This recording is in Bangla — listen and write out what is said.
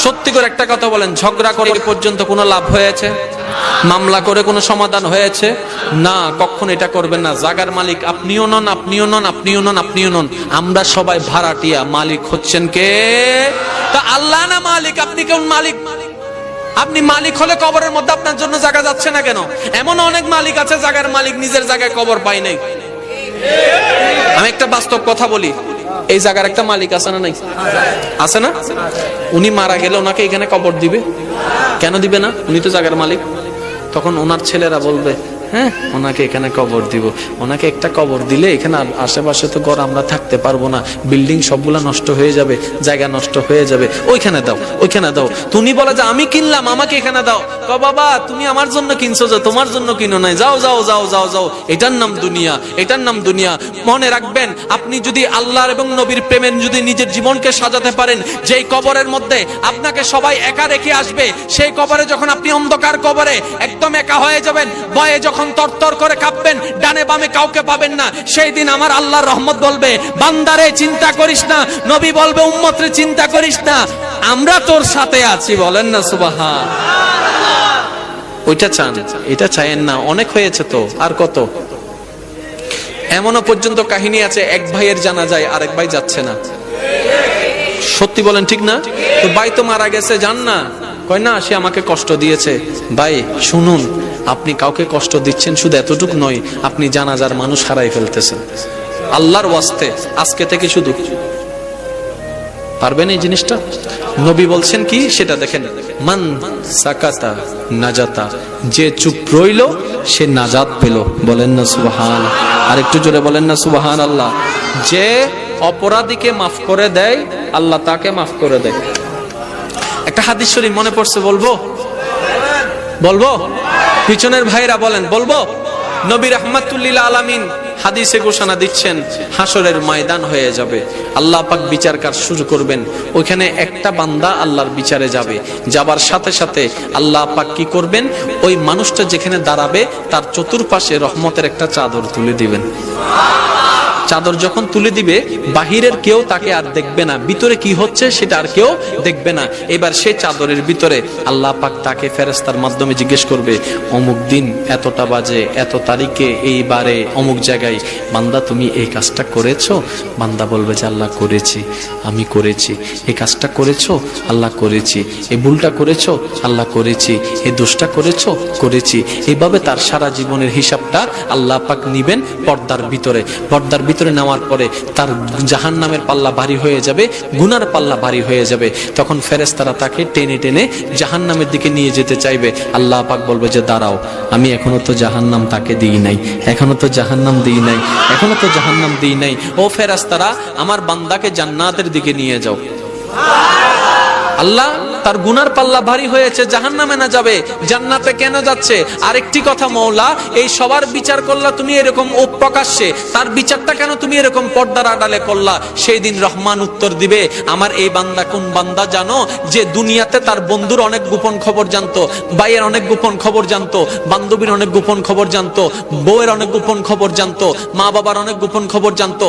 সত্যি করে একটা কথা বলেন, ঝগড়া করে পর্যন্ত কোনো লাভ হয়েছে? মামলা করে কোনো সমাধান হয়েছে? না, কখনো এটা করবেন না। জাগার মালিক আপনিও নন, আপনিও নন, আপনিও নন, আপনিও নন, আমরা সবাই ভাড়াটিয়া। মালিক হচ্ছেন কে? তা আল্লাহ না মালিক? আপনি কোন মালিক? আপনি মালিক হলে কবরের মধ্যে আপনার জন্য জায়গা যাচ্ছে না কেন? এমন অনেক মালিক আছে জায়গার মালিক নিজের জায়গায় কবর পায় নাই। আমি একটা বাস্তব কথা বলি, এই জায়গার একটা মালিক আছে না নাই? আছে না? উনি মারা গেলে ওনাকে এখানে কবর দিবে? কেন দিবে না? উনি তো জায়গার মালিক। তখন ওনার ছেলেরা বলবে, হ্যাঁ ওনাকে এখানে কবর দিব। ওনাকে একটা কবর দিলে এখানে আশেপাশে তো ঘর আমরা থাকতে পারবো না, বিল্ডিং সবগুলা নষ্ট হয়ে যাবে, জায়গা নষ্ট হয়ে যাবে, ওইখানে দাও, ওইখানে দাও। তুমি বলে যে আমি কিনলাম, আমাকে এখানে দাও। বাবা তুমি আমার জন্য কিনছো, যে তোমার জন্য কিনো নাই। যাও যাও যাও যাও যাও, এটার নাম দুনিয়া, এটার নাম দুনিয়া। মনে রাখবেন, আপনি যদি আল্লাহর এবং নবীর প্রেমে যদি নিজের জীবনকে সাজাতে পারেন, যেই কবরের মধ্যে আপনাকে সবাই একা রেখে আসবে, সেই কবরে যখন আপনি অন্ধকার কবরে একদম একা হয়ে যাবেন, ভয়ে যখন তরতর করে কাঁপবেন, ডানে বামে কাউকে পাবেন না, সেই দিন আমার আল্লাহর রহমত বলবে, বান্দারে চিন্তা করিস না। নবী বলবে, উম্মতরে চিন্তা করিস না, আমরা তোর সাথে আছি। বলেন না সুবহানাল্লাহ। ওইটা চান, এটা চায়েন না। অনেক হয়েছে তো, আর কত? এমনও পর্যন্ত কাহিনী আছে, এক ভাইয়ের জানাজায় আরেক ভাই যাচ্ছে না। সত্যি বলেন, ঠিক না? তো ভাই তো মারা গেছে, যান না। কয় না, সে আমাকে কষ্ট দিয়েছে। ভাই শুনুন, আপনি কাউকে কষ্ট দিচ্ছেন শুধু এতটুকু নয়, আপনি জানাজার মানুষ হারাই ফেলতেছেন। আল্লাহর ওয়াস্তে আজকে থেকে শুধু পারবেন এই জিনিসটা? নবী বলছেন কি সেটা দেখেন, মান সাকাতা নাজাতা, যে চুপ রইল সে নাজাত পেল। বলেন না সুবহান? আর একটু জোরে বলেন না সুবহানাল্লাহ। যে অপরাধীকে মাফ করে দেয়, আল্লাহ তাকে মাফ করে দেয়। একটা হাদিস শরীফ মনে পড়ছে, বলবো? বলবো? পিছনের ভাইরা বলেন, বলবো? নবী রাহমাতুল্লিল আলামিন হাদিসে ঘোষণা দিচ্ছেন, হাসরের ময়দান হয়ে যাবে, আল্লাহ পাক বিচার কাজ শুরু করবেন। ওইখানে একটা বান্দা আল্লাহর বিচারে যাবে, যাবার সাথে সাথে আল্লাহ পাক কি করবেন? ওই মানুষটা যেখানে দাঁড়াবে তার চতুর্পাশে রহমতের একটা চাদর তুলে দিবেন। চাদর যখন তুলে দিবে, বাহিরের কেউ তাকে আর দেখবে না, ভিতরে কি হচ্ছে সেটা আর কেউ দেখবে না। এবার সেই চাদরের ভিতরে আল্লাহ পাক তাকে ফেরেশতার মাধ্যমে জিজ্ঞেস করবে, অমুক দিন এতটা বাজে এত তারিখে এইবারে অমুক জায়গায় বান্দা তুমি এই কাজটা করেছো? বান্দা বলবে যে আল্লাহ করেছি, আমি করেছি। এই কাজটা করেছো? আল্লাহ করেছি। এই ভুলটা করেছো? আল্লাহ করেছি। এই দোষটা করেছো? করেছি। এইভাবে তার সারা জীবনের হিসাবটা আল্লাহ পাক নিবেন পর্দার ভিতরে। পর্দার ভিতরে নেওয়ার পরে তার জাহান্নামের পাল্লা ভারী হয়ে যাবে, গুনার পাল্লা ভারী হয়ে যাবে। তখন ফেরেশতারা তাকে টেনে টেনে জাহান্নামের দিকে নিয়ে যেতে চাইবে। আল্লাহ পাক বলবে যে দাঁড়াও, আমি এখনো তো জাহান্নাম তাকে দিই নাই, এখনো তো জাহান্নাম দিই নাই, এখনো তো জাহান্নাম দিই নাই। ও ফেরেশতারা, আমার বান্দাকে জান্নাতের দিকে নিয়ে যাও। আল্লাহ তার গুনার পাল্লা ভারী হয়েছে, জাহান্নামে না যাবে, জান্নাতে কেন যাচ্ছে? আরেকটি কথা, মওলা এই সবার বিচার করলা তুমি এরকম প্রকাশ্যে, তার বিচারটা কেন তুমি এরকম পর্দার আড়ালে করলা? সেই দিন রহমান উত্তর দিবে, আমার এই বান্দা কোন বান্দা জানো? যে দুনিয়াতে তার বন্ধুর অনেক গোপন খবর জানতো, ভাইয়ের অনেক গোপন খবর জানতো, বান্ধবীর অনেক গোপন খবর জানতো, বউয়ের অনেক গোপন খবর জানতো, মা বাবার অনেক গোপন খবর জানতো।